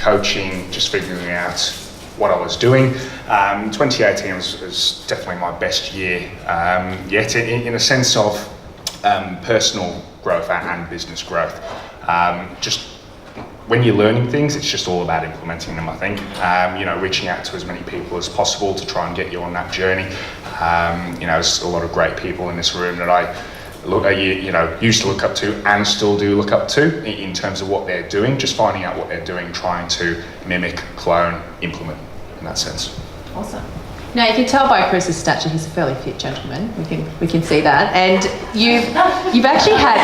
coaching, just figuring out what I was doing. 2018 was definitely my best year yet in a sense of personal growth and business growth. Just when you're learning things, it's just all about implementing them, I think. Reaching out to as many people as possible to try and get you on that journey. There's a lot of great people in this room that I used to look up to and still do look up to in terms of what they're doing, just finding out what they're doing, trying to mimic, clone, implement in that sense. Awesome. Now you can tell by Chris's stature he's a fairly fit gentleman. We can see that, and you've actually had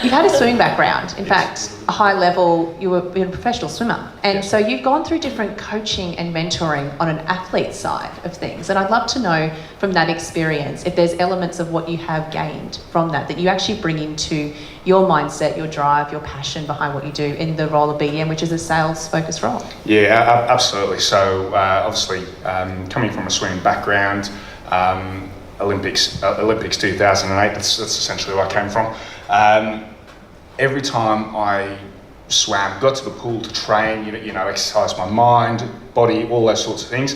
you've had a swimming background. In fact, a high level. You're a professional swimmer, and so you've gone through different coaching and mentoring on an athlete side of things. And I'd love to know from that experience if there's elements of what you have gained from that you actually bring into your mindset, your drive, your passion behind what you do in the role of BDM, which is a sales-focused role. Yeah, absolutely. So obviously, coming from a swimming background, Olympics 2008. That's essentially where I came from. Every time I swam, got to the pool to train, exercise my mind, body, all those sorts of things.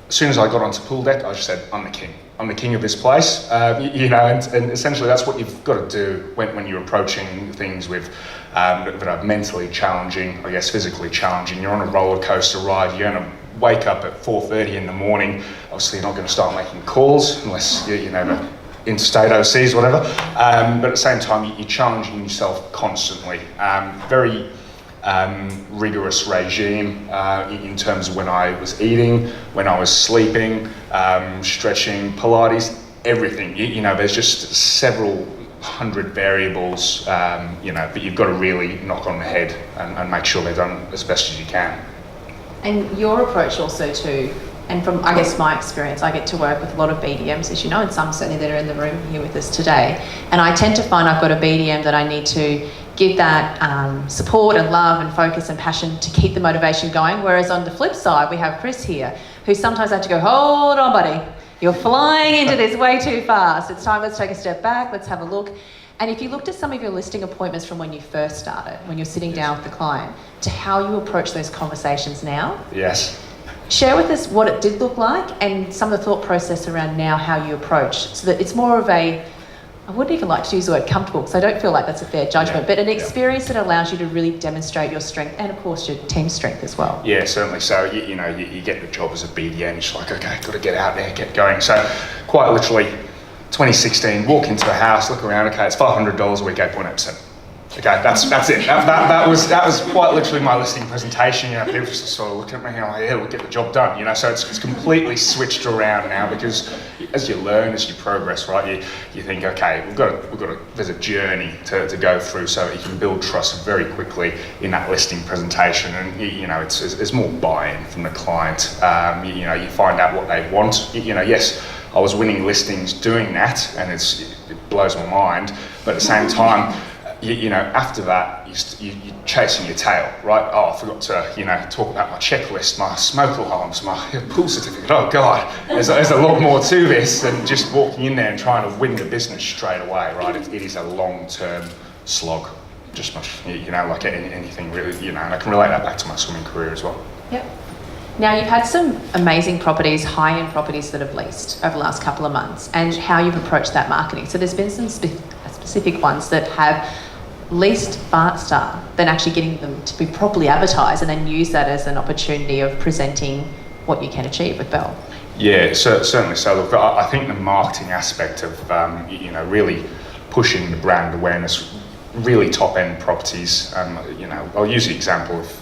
As soon as I got onto pool deck, I just said, I'm the king. I'm the king of this place, and essentially that's what you've got to do when you're approaching things with that are mentally challenging, I guess physically challenging. You're on a roller coaster ride, you're going to wake up at 4:30 in the morning. Obviously you're not going to start making calls unless the interstate OCs, whatever, but at the same time you're challenging yourself constantly. Very rigorous regime in terms of when I was eating, when I was sleeping, stretching, Pilates, everything. There's just several hundred variables, but you've got to really knock on the head and make sure they're done as best as you can. And your approach also to, and from I guess my experience, I get to work with a lot of BDMs, as you know, and some certainly that are in the room here with us today. And I tend to find I've got a BDM that I need to give that support and love and focus and passion to keep the motivation going. Whereas on the flip side, we have Chris here, who sometimes I have to go, hold on, buddy. You're flying into this way too fast. It's time, let's take a step back, let's have a look. And if you looked at some of your listing appointments from when you first started, when you're sitting down with the client, to how you approach those conversations now. Yes. Share with us what it did look like and some of the thought process around now how you approach, so that it's more of a, I wouldn't even like to use the word comfortable because I don't feel like that's a fair judgment, but an experience that allows you to really demonstrate your strength and of course your team strength as well. Yeah, certainly. So, you get the job as a BDM, you're just like, okay, got to get out there, get going. So quite literally, 2016, walk into a house, look around, okay, it's $500 a week, 8.8%. Okay, that's it. That was quite literally my listing presentation. People just sort of look at me and like, yeah, we'll get the job done. So it's completely switched around now because as you learn, as you progress, right, you think, okay, we've got to there's a journey to go through so you can build trust very quickly in that listing presentation, and it's more buy-in from the client. You find out what they want. Yes, I was winning listings doing that, and it blows my mind, but at the same time. After that, you're chasing your tail, right? Oh, I forgot to, talk about my checklist, my smoke alarms, my pool certificate. Oh God, there's a lot more to this than just walking in there and trying to win the business straight away, right? It is a long-term slog, just much, like anything really, and I can relate that back to my swimming career as well. Yep. Now you've had some amazing properties, high-end properties that have leased over the last couple of months, and how you've approached that marketing. So there's been some specific ones that have leased faster than actually getting them to be properly advertised, and then use that as an opportunity of presenting what you can achieve with Bell. Yeah, certainly. So look, I think the marketing aspect of really pushing the brand awareness, really top-end properties. I'll use the example of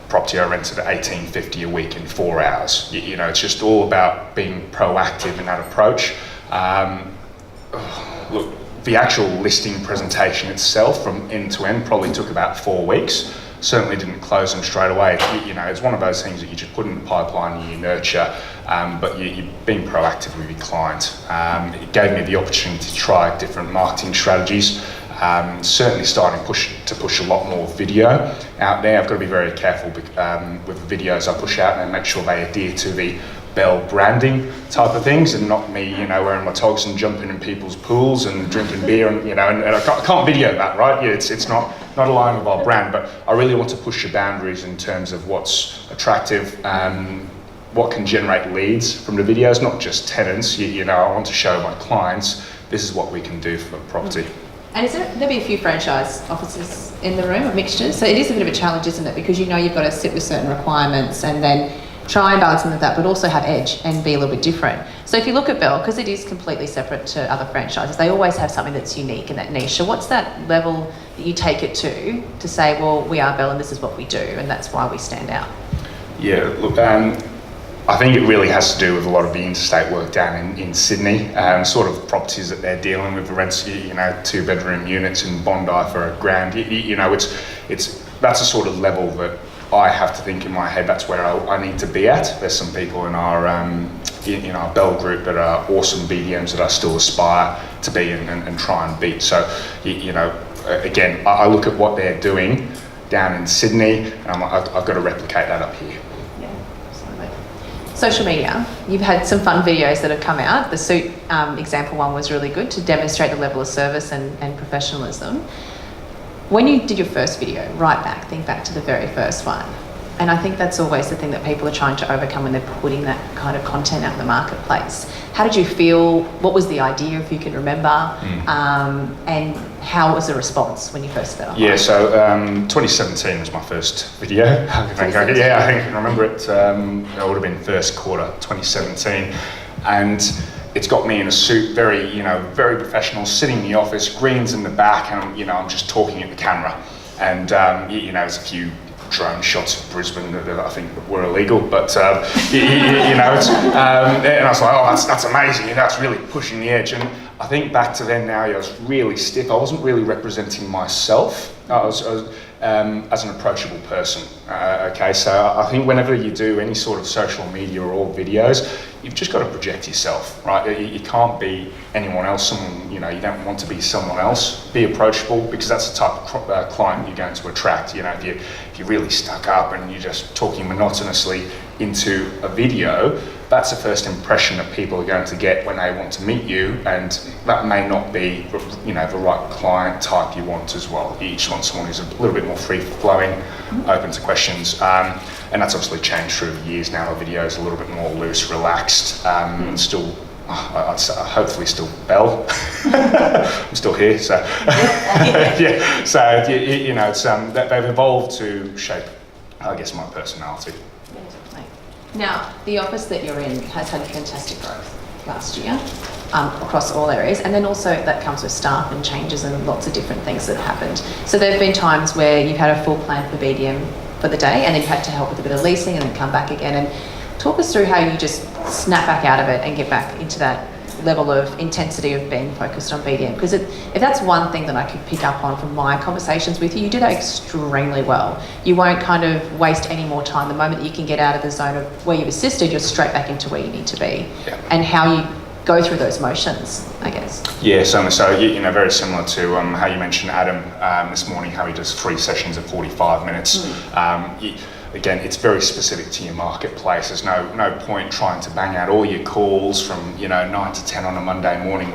property I rented at $18.50 a week in 4 hours. It's just all about being proactive in that approach. Look. The actual listing presentation itself from end to end probably took about 4 weeks. Certainly didn't close them straight away. It's one of those things that you just put in the pipeline and you nurture, but you're being proactive with your client. It gave me the opportunity to try different marketing strategies. Certainly starting to push a lot more video out there. I've got to be very careful with the videos I push out and make sure they adhere to the Bell branding type of things, and not me, wearing my togs and jumping in people's pools and drinking beer, and I can't video that, right? It's not not align with our brand, but I really want to push the boundaries in terms of what's attractive, what can generate leads from the videos, not just tenants. You know, I want to show my clients this is what we can do for property. And there'll be a few franchise offices in the room, a mixture. So it is a bit of a challenge, isn't it? Because you know you've got to sit with certain requirements and then try and balance them with that, but also have edge and be a little bit different. So if you look at Bell, because it is completely separate to other franchises, they always have something that's unique in that niche. So what's that level that you take it to say, well, we are Bell and this is what we do, and that's why we stand out? Yeah, look, I think it really has to do with a lot of the interstate work down in Sydney, sort of properties that they're dealing with, the rents, you know, 2-bedroom units in Bondi for $1,000. You know, that's a sort of level that I have to think in my head, that's where I need to be at. There's some people in our Bell group that are awesome BDMs that I still aspire to be and try and beat. So, you know, again, I look at what they're doing down in Sydney, and I've got to replicate that up here. Yeah, absolutely. Social media, you've had some fun videos that have come out. The suit example one was really good to demonstrate the level of service and professionalism. When you did your first video, think back to the very first one. And I think that's always the thing that people are trying to overcome when they're putting that kind of content out in the marketplace. How did you feel? What was the idea, if you can remember? And how was the response when you first started? Yeah, so 2017 was my first video. I think I remember it. It would have been first quarter 2017. And it's got me in a suit, very professional, sitting in the office, greens in the back, and I'm just talking at the camera. And there's a few drone shots of Brisbane that I think were illegal, but and I was like, oh, that's amazing, that's really pushing the edge. And I think back to then, now I was really stiff. I wasn't really representing myself. I was as an approachable person. Okay, so I think whenever you do any sort of social media or videos, you've just got to project yourself, right? You can't be anyone else. Someone, you don't want to be someone else. Be approachable, because that's the type of client you're going to attract. If you're really stuck up and you're just talking monotonously into a video, that's the first impression that people are going to get when they want to meet you, and that may not be, the right client type you want as well. You just want someone who's a little bit more free-flowing, open to questions, and that's obviously changed through the years. Now our videos are a little bit more loose, relaxed, and still, I'd say, hopefully still Bell. I'm still here, so yeah. So it's they've evolved to shape, I guess, my personality. Now, the office that you're in has had fantastic growth last year across all areas, and then also that comes with staff and changes and lots of different things that have happened. So there have been times where you've had a full plan for BDM for the day, and then you've had to help with a bit of leasing and then come back again. And talk us through how you just snap back out of it and get back into that level of intensity of being focused on BDM. Because if that's one thing that I could pick up on from my conversations with you, you do that extremely well. You won't kind of waste any more time. The moment that you can get out of the zone of where you've assisted, you're straight back into where you need to be. Yeah. And how you go through those motions, I guess. Yeah, certainly. So, very similar to how you mentioned Adam this morning, how he does 3 sessions of 45 minutes. Again, it's very specific to your marketplace. There's no point trying to bang out all your calls from 9 to 10 on a Monday morning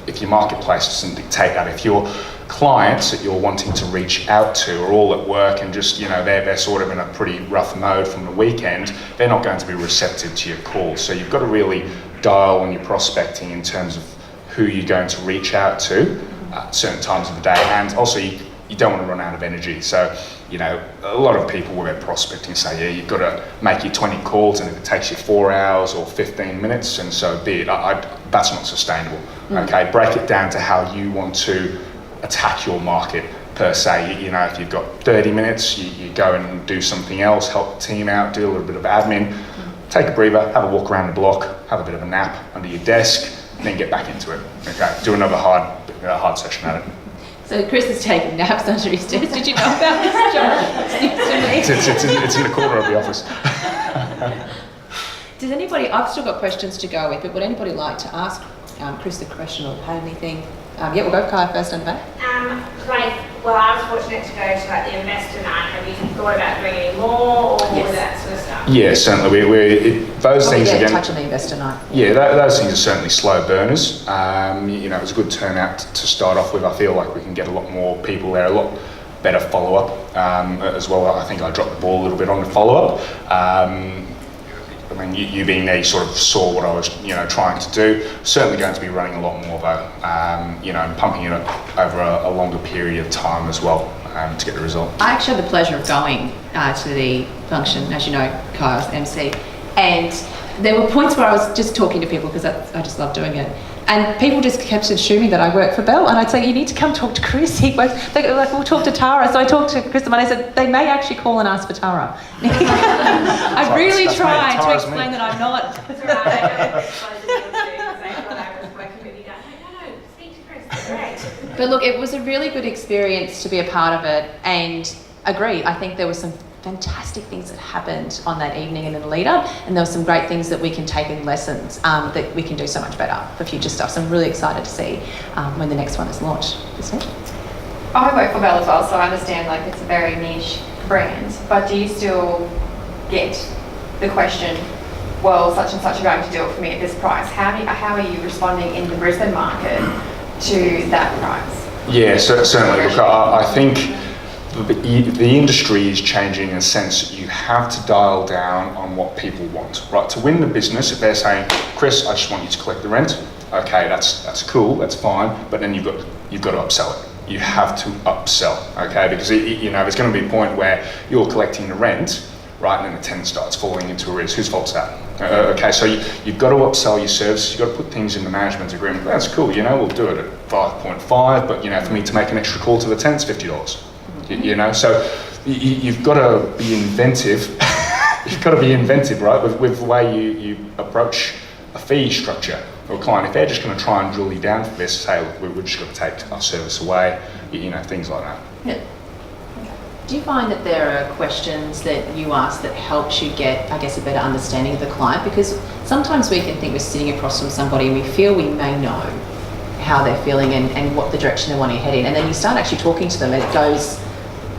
if your marketplace doesn't dictate that. If your clients that you're wanting to reach out to are all at work and just they're sort of in a pretty rough mode from the weekend, they're not going to be receptive to your calls. So you've got to really dial on your prospecting in terms of who you're going to reach out to at certain times of the day, and also you don't want to run out of energy. So, a lot of people with their prospecting say, yeah, you've got to make your 20 calls, and if it takes you 4 hours or 15 minutes, and so be it. That's not sustainable. Okay, break it down to how you want to attack your market per se. If you've got 30 minutes, you go and do something else, help the team out, do a little bit of admin, take a breather, have a walk around the block, have a bit of a nap under your desk, and then get back into it. Okay, do another hard session at it. So Chris is taking naps under his desk. Did you know about this, John? It's in the corner of the office. Does anybody, I've still got questions to go with, but would anybody like to ask Chris the question or have anything? We'll go with Kaya first on the back. I was fortunate to go to the investor night. Have you thought about doing any more or that sort of stuff? Yeah, certainly. Those things again. Touch on the investor night. Yeah, those things are certainly slow burners. It was a good turnout to start off with. I feel like we can get a lot more people there, a lot better follow-up as well. I think I dropped the ball a little bit on the follow-up. I mean, you being there, you sort of saw what I was, trying to do. Certainly going to be running a lot more though, and pumping it over a longer period of time as well to get the result. I actually had the pleasure of going to the function, as you know, Kyle's MC, and there were points where I was just talking to people because I just love doing it. And people just kept assuming that I work for Bell, and I'd say, you need to come talk to Chris. He works, we'll talk to Tara. So I talked to Chris and I said, they may actually call and ask for Tara. I really tried to explain that I'm not. That's right, I know it's close to the because I thought I was working with you guys. No, speak to Chris, it's great. But look, it was a really good experience to be a part of it, and agree, I think there were some fantastic things that happened on that evening and in the lead up, and there were some great things that we can take in lessons that we can do so much better for future stuff. So I'm really excited to see when the next one is launched. I work for Bell as well, so I understand it's a very niche brand, but do you still get the question, well, such and such are going to do it for me at this price? How are you responding in the Brisbane market to that price? Yeah, certainly. Look, I think the industry is changing in a sense that you have to dial down on what people want, right? To win the business, if they're saying, Chris, I just want you to collect the rent, okay, that's cool, that's fine, but then you've got to upsell it. You have to upsell, okay? Because there's going to be a point where you're collecting the rent, right, and then the tenant starts falling into arrears. Whose fault's that? Okay, so you've got to upsell your services. You've got to put things in the management agreement. That's cool, we'll do it at 5.5, but for me to make an extra call to the tenant's $50. So you've got to be inventive. You've got to be inventive, right, with the way you approach a fee structure for a client. If they're just going to try and drill you down for this, say, look, we're just going to take our service away, things like that. Yeah. Do you find that there are questions that you ask that helps you get, I guess, a better understanding of the client? Because sometimes we can think we're sitting across from somebody and we feel we may know how they're feeling and what the direction they want to head in, and then you start actually talking to them and it goes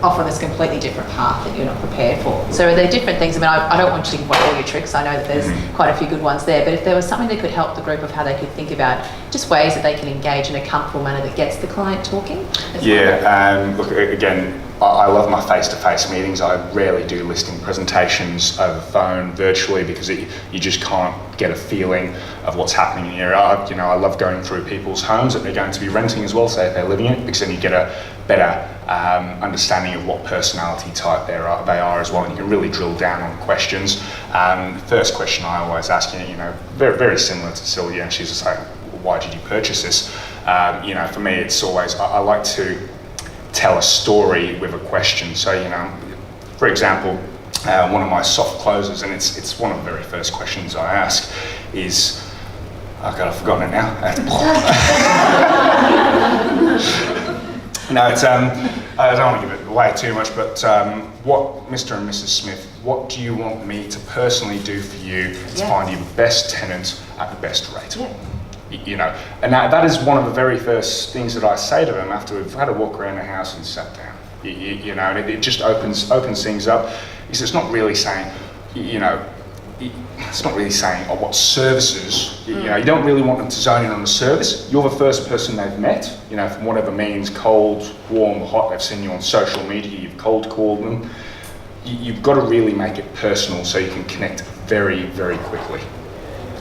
off on this completely different path that you're not prepared for. So are there different things? I mean, I don't want you to give away all your tricks. I know that there's quite a few good ones there, but if there was something that could help the group of how they could think about just ways that they can engage in a comfortable manner that gets the client talking? Yeah, look, again, I love my face-to-face meetings. I rarely do listing presentations over phone, virtually, because you just can't get a feeling of what's happening here. I love going through people's homes that they're going to be renting as well, say if they're living in it, because then you get a better understanding of what personality type they are as well, and you can really drill down on questions. First question I always ask, very, very similar to Sylvia, and she's just like, why did you purchase this? For me, it's always, I like to tell a story with a question. So, for example, one of my soft closes, and it's one of the very first questions I ask, is, oh God, I've forgotten it now. No, it's, I don't want to give it away too much, but what, Mr. and Mrs. Smith, what do you want me to personally do for you to find you the best tenant at the best rate? Yeah. And that is one of the very first things that I say to them after we've had a walk around the house and sat down. And it just opens things up. Because it's not really saying, it's not really saying, oh, what services, you don't really want them to zone in on the service. You're the first person they've met, from whatever means, cold, warm, hot, they've seen you on social media, you've cold called them. You've got to really make it personal so you can connect very, very quickly.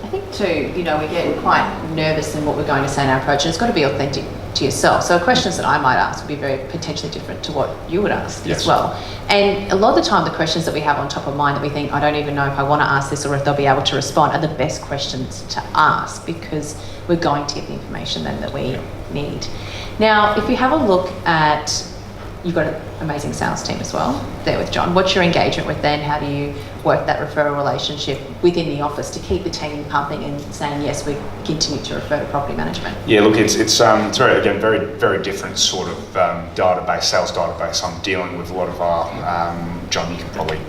I think too, we get quite nervous in what we're going to say in our approach, and it's got to be authentic to yourself. So questions that I might ask would be very potentially different to what you would ask as well. And a lot of the time, the questions that we have on top of mind that we think, I don't even know if I want to ask this or if they'll be able to respond, are the best questions to ask, because we're going to get the information then that we need. Now, if you have a look at, you've got an amazing sales team as well there with John. What's your engagement with them? How do you work that referral relationship within the office to keep the team pumping and saying, yes, we continue to refer to property management? Yeah, look, it's very, again, very, very different sort of database, sales database. I'm dealing with a lot of our, John, you can probably,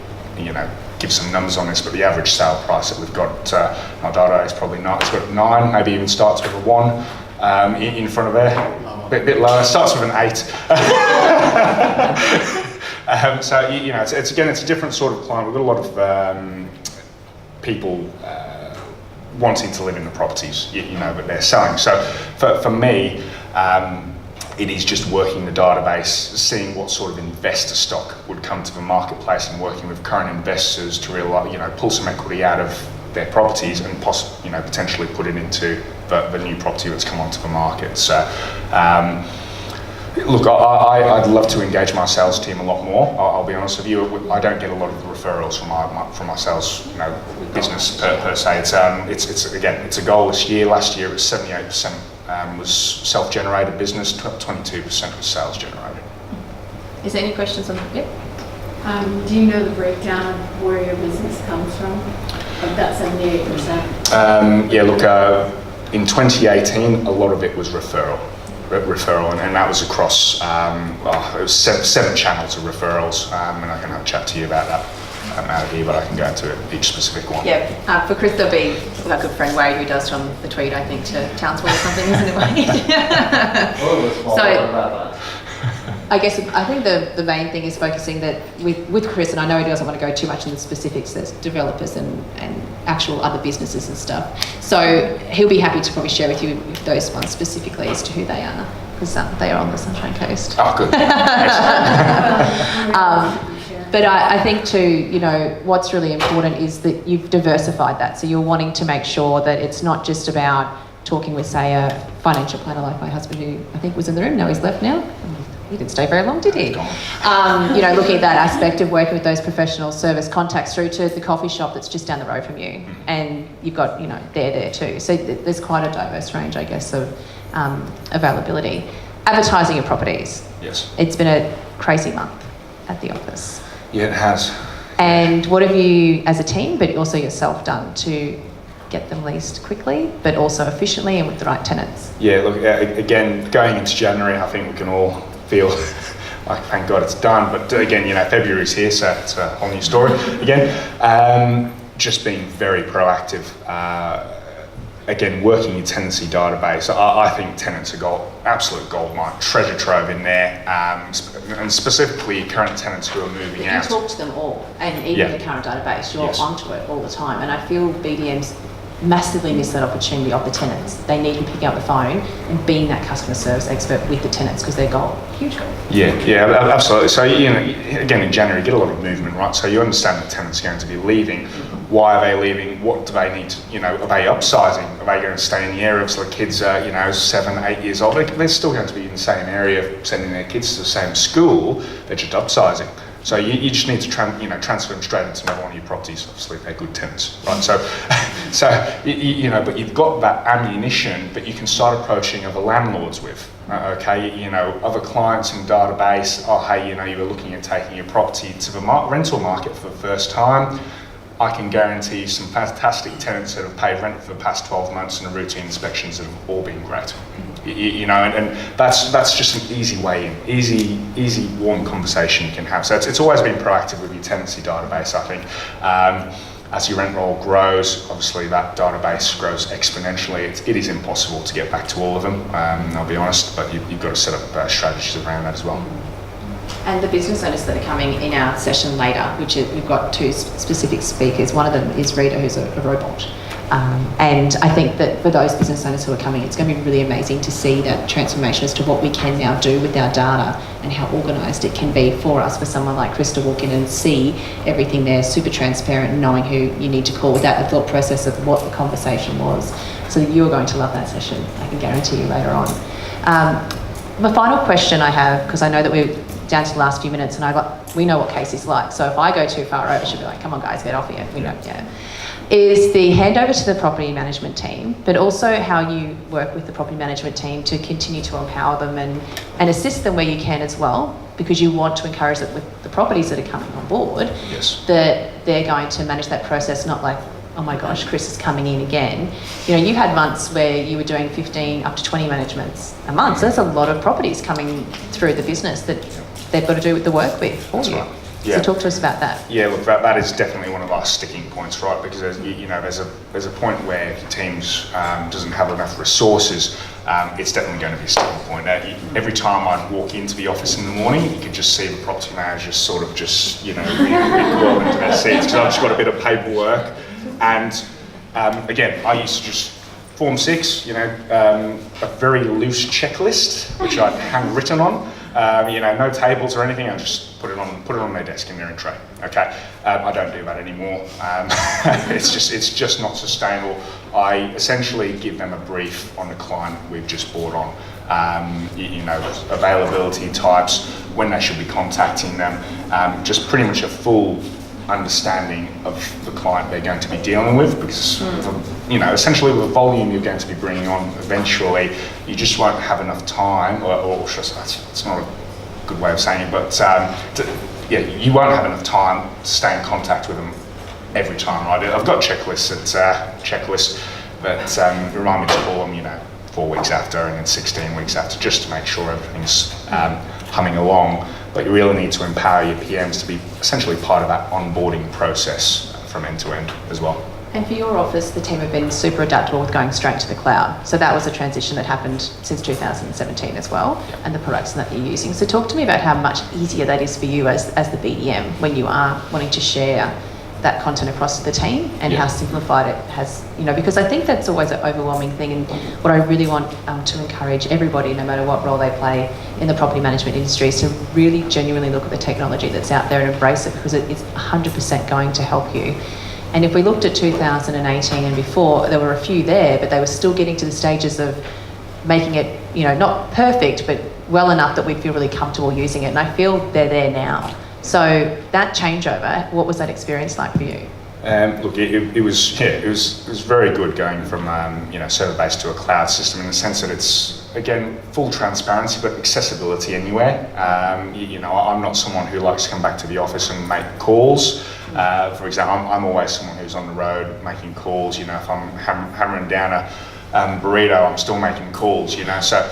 give some numbers on this, but the average sale price that we've got, our data is probably not, it's got 9, maybe even starts with a 1 in front of there. Bit lower, starts with an 8. So it's again, it's a different sort of client. We've got a lot of people wanting to live in the properties, but they're selling. So for me, It is just working the database, seeing what sort of investor stock would come to the marketplace, and working with current investors to realize, pull some equity out of their properties and potentially put it into the new property that's come onto the market. So, look, I'd love to engage my sales team a lot more. I'll be honest with you, I don't get a lot of the referrals from my sales business per se. It's a goal this year. Last year it was 78%. Was self-generated business, 22% was sales generated. Is there any questions on that? Yep. Do you know the breakdown of where your business comes from? Of that 78%? In 2018, a lot of it was referral, and that was across it was seven channels of referrals, and I can have a chat to you about that. Out of here, but I can go into each specific one. Yeah, for Chris, there'll be a good friend Wade who does from the Tweed, I think, to Townsville or something, isn't it, Wade? I think the main thing is focusing that with Chris, and I know he doesn't want to go too much in the specifics, there's developers and actual other businesses and stuff. So he'll be happy to probably share with you those ones specifically as to who they are, because they are on the Sunshine Coast. Oh, good. But I think too, what's really important is that you've diversified that. So you're wanting to make sure that it's not just about talking with, say, a financial planner like my husband, who I think was in the room. No, he's left now. He didn't stay very long, did he? Looking at that aspect of working with those professional service contacts through to the coffee shop that's just down the road from you. And you've got, there too. So there's quite a diverse range, I guess, of availability. Advertising your properties. Yes. It's been a crazy month at the office. Yeah, it has. And what have you, as a team, but also yourself, done to get them leased quickly, but also efficiently and with the right tenants? Yeah, look, again, going into January, I think we can all feel like, thank God it's done. But again, February's here, so it's a whole new story. Again, just being very proactive. Again, working your tenancy database. I think tenants are absolute gold mine, treasure trove in there, and specifically current tenants who are moving out. You talk to them all, and even the current database, you're onto it all the time. And I feel BDMs massively miss that opportunity of the tenants. They need to pick up the phone and being that customer service expert with the tenants, because they're gold, huge gold. Yeah, absolutely. So, again, in January, you get a lot of movement, right? So you understand the tenants are going to be leaving. Why are they leaving? What do they need to, are they upsizing? Are they going to stay in the area? So the kids are, 7, 8 years old. They're still going to be in the same area, sending their kids to the same school. They're just upsizing. So you just need to transfer them straight into another one of your properties. Obviously, they're good tenants, right? So but you've got that ammunition, but you can start approaching other landlords with, other clients in the database. Oh, hey, you were looking at taking your property to the rental market for the first time. I can guarantee you some fantastic tenants that have paid rent for the past 12 months and the routine inspections that have all been great. And that's just an easy way in, easy warm conversation you can have. So it's always been proactive with your tenancy database, I think. As your rent roll grows, obviously that database grows exponentially. It is impossible to get back to all of them, I'll be honest, but you've got to set up strategies around that as well. And the business owners that are coming in our session later, which we've got two specific speakers. One of them is Rita, who's a robot. And I think that for those business owners who are coming, it's going to be really amazing to see that transformation as to what we can now do with our data and how organised it can be for us, for someone like Chris to walk in and see everything there, super transparent, and knowing who you need to call without the thought process of what the conversation was. So you're going to love that session, I can guarantee you later on. The final question I have, because I know that we're down to the last few minutes, and we know what Casey's like. So if I go too far over, she'll be like, "Come on, guys, get off here." We know, is the handover to the property management team, but also how you work with the property management team to continue to empower them and assist them where you can as well, because you want to encourage it with the properties that are coming on board. Yes. That they're going to manage that process, not like, oh my gosh, Chris is coming in again. You had months where you were doing 15 up to 20 managements a month. So there's a lot of properties coming through the business that they've got to do the work with for you. Right. Yeah. So talk to us about that. Yeah, look, that is definitely one of our sticking points, right? Because there's a point where if your teams doesn't have enough resources, it's definitely going to be a sticking point. Every time I'd walk into the office in the morning, you could just see the property managers sort of just recoil into their seats, because I've just got a bit of paperwork. And again, I used to just Form 6, a very loose checklist, which I'd handwritten on. No tables or anything. I just put it on their desk in their tray. Okay, I don't do that anymore. It's just not sustainable. I essentially give them a brief on the client we've just brought on. Availability types, when they should be contacting them, just pretty much a full understanding of the client they're going to be dealing with, because essentially with the volume you're going to be bringing on, eventually you just won't have enough time, or it's not a good way of saying it, but you won't have enough time to stay in contact with them every time, right? I've got checklists but remind me to call them 4 weeks after and then 16 weeks after, just to make sure everything's humming along. But you really need to empower your PMs to be essentially part of that onboarding process from end to end as well. And for your office, the team have been super adaptable with going straight to the cloud. So that was a transition that happened since 2017 as well, and the products that you're using. So talk to me about how much easier that is for you as the BDM when you are wanting to share that content across the team, and how simplified it has, because I think that's always an overwhelming thing, and what I really want to encourage everybody, no matter what role they play in the property management industry, is to really genuinely look at the technology that's out there and embrace it, because it is 100% going to help you. And if we looked at 2018 and before, there were a few there, but they were still getting to the stages of making it, not perfect, but well enough that we'd feel really comfortable using it, and I feel they're there now. So that changeover, what was that experience like for you? Look, it was very good going from server-based to a cloud system, in the sense that it's, again, full transparency but accessibility anywhere. I'm not someone who likes to come back to the office and make calls. For example, I'm always someone who's on the road making calls. If I'm hammering down a burrito, I'm still making calls. So.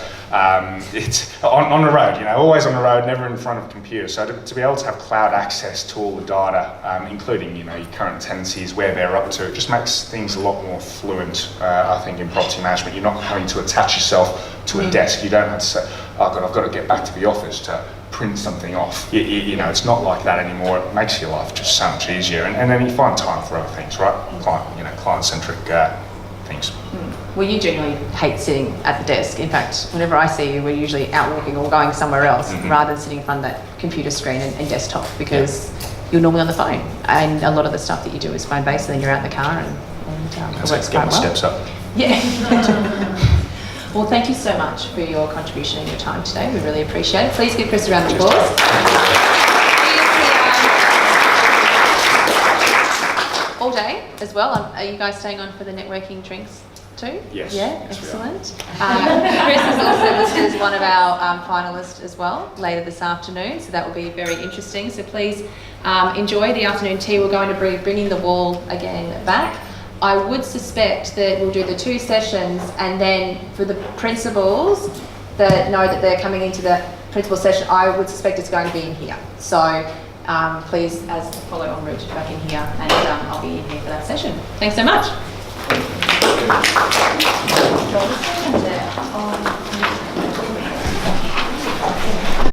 It's on the road, always on the road, never in front of a computer. So to be able to have cloud access to all the data, including your current tenancies, where they're up to, it just makes things a lot more fluent. I think in property management, you're not having to attach yourself to a desk. You don't have to say, "Oh God, I've got to get back to the office to print something off." It's not like that anymore. It makes your life just so much easier, and then you find time for other things, right? Client-centric things. Well, you generally hate sitting at the desk. In fact, whenever I see you, we're usually out walking or going somewhere else, rather than sitting in front of that computer screen and desktop, because you're normally on the phone, and a lot of the stuff that you do is phone-based, and then you're out in the car, and it works quite well. Steps up. Yeah. Well, thank you so much for your contribution and your time today. We really appreciate it. Please give Chris a round of applause. All day as well. Are you guys staying on for the networking drinks too? Yes. Yeah, excellent. Chris is also listed as one of our finalists as well later this afternoon, so that will be very interesting. So please enjoy the afternoon tea. We're going to be bringing the wall again back. I would suspect that we'll do the 2 sessions, and then for the principals that know that they're coming into the principal session, I would suspect it's going to be in here. So please, as follow en route back in here, and I'll be in here for that session. Thanks so much.